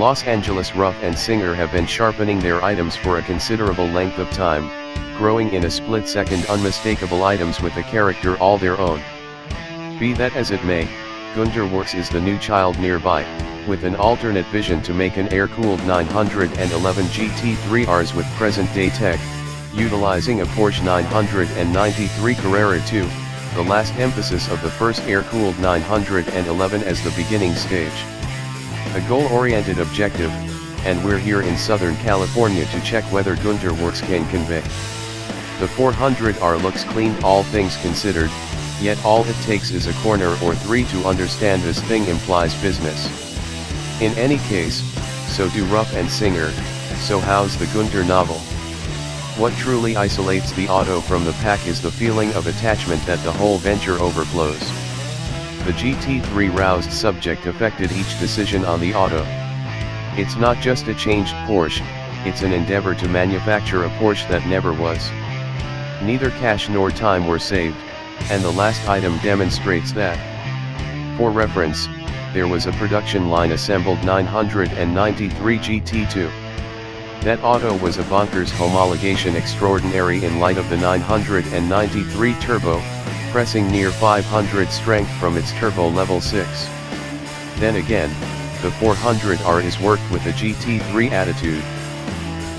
Los Angeles Ruf and Singer have been sharpening their items for a considerable length of time, growing in a split-second unmistakable items with a character all their own. Be that as it may, Gunther Werks is the new child nearby, with an alternate vision to make an air-cooled 911 GT3 Rs with present-day tech, utilizing a Porsche 993 Carrera 2, the last emphasis of the first air-cooled 911 as the beginning stage. A goal-oriented objective, and we're here in Southern California to check whether Gunther Werks can convey. The 400R looks clean all things considered, yet all it takes is a corner or three to understand this thing implies business. In any case, so do Ruf and Singer, so how's the Gunther novel? What truly isolates the auto from the pack is the feeling of attachment that the whole venture overflows. The GT3 roused subject affected each decision on the auto. It's not just a changed Porsche, it's an endeavor to manufacture a Porsche that never was. Neither cash nor time were saved, and the last item demonstrates that. For reference, there was a production line assembled 993 GT2. That auto was a bonkers homologation extraordinary in light of the 993 turbo, pressing near 500 strength from its turbo level 6. Then again, the 400R is worked with a GT3 attitude.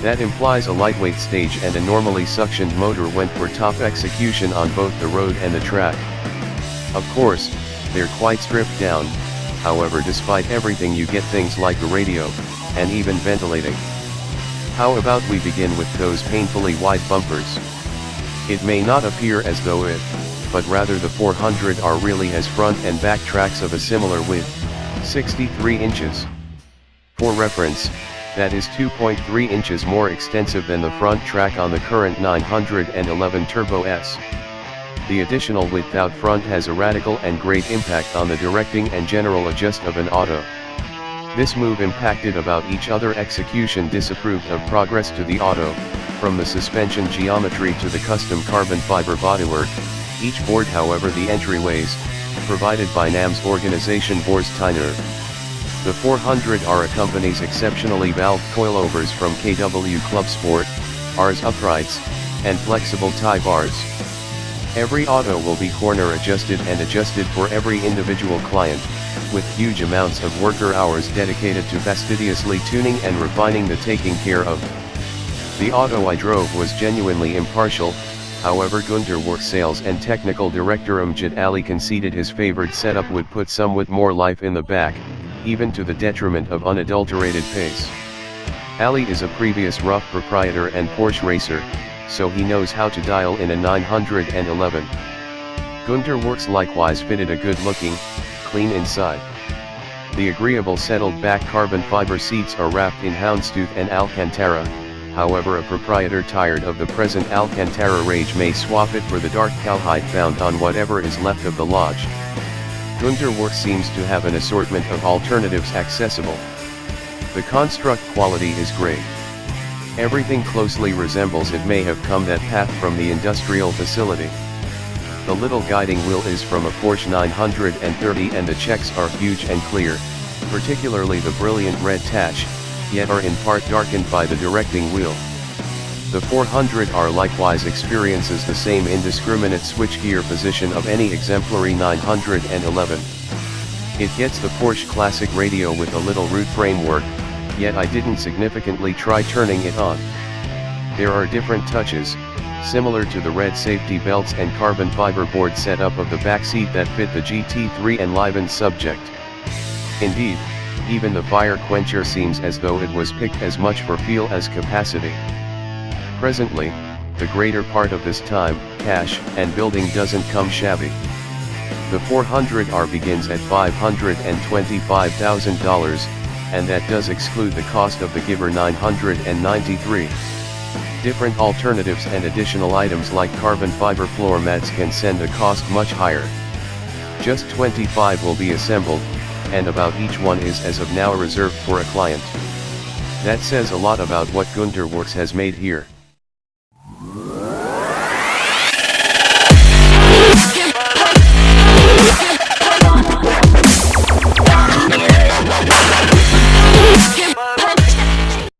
That implies a lightweight stage and a normally suctioned motor went for top execution on both the road and the track. Of course, they're quite stripped down, however despite everything you get things like a radio, and even ventilating. How about we begin with those painfully wide bumpers? It may not appear as though it, but rather the 400R really has front and back tracks of a similar width, 63 inches. For reference, that is 2.3 inches more extensive than the front track on the current 911 Turbo S. The additional width out front has a radical and great impact on the directing and general adjust of an auto. This move impacted about each other execution disapproved of progress to the auto, from the suspension geometry to the custom carbon fiber bodywork, each board however the entryways, provided by NAM's organization Vorsteiner. The 400R accompanies exceptionally valved coilovers from KW Club Sport, Rs uprights, and flexible tie bars. Every auto will be corner adjusted and adjusted for every individual client, with huge amounts of worker hours dedicated to fastidiously tuning and refining the taking care of. The auto I drove was genuinely impartial, however Gunther Werks sales and technical director Amjad Ali conceded his favored setup would put somewhat more life in the back, even to the detriment of unadulterated pace. Ali is a previous Ruf proprietor and Porsche racer, so he knows how to dial in a 911. Gunther Werks likewise fitted a good-looking, clean inside. The agreeable settled back carbon fiber seats are wrapped in houndstooth and Alcantara, however a proprietor tired of the present Alcantara rage may swap it for the dark cowhide found on whatever is left of the Lodge. Gunther Werks seems to have an assortment of alternatives accessible. The construct quality is great. Everything closely resembles it may have come that path from the industrial facility. The little guiding wheel is from a Porsche 930 and the checks are huge and clear, particularly the brilliant red patch, yet are in part darkened by the directing wheel. The 400R likewise experiences the same indiscriminate switchgear position of any exemplary 911. It gets the Porsche Classic radio with a little root framework, yet I didn't significantly try turning it on. There are different touches, similar to the red safety belts and carbon fiber board setup of the backseat that fit the GT3 enlivened subject. Indeed, even the fire quencher seems as though it was picked as much for feel as capacity. Presently, the greater part of this time, cash, and building doesn't come shabby. The 400R begins at $525,000, and that does exclude the cost of the Giver 993. Different alternatives and additional items like carbon fiber floor mats can send the cost much higher. Just 25 will be assembled, and about each one is as of now reserved for a client. That says a lot about what Gunther Werks has made here.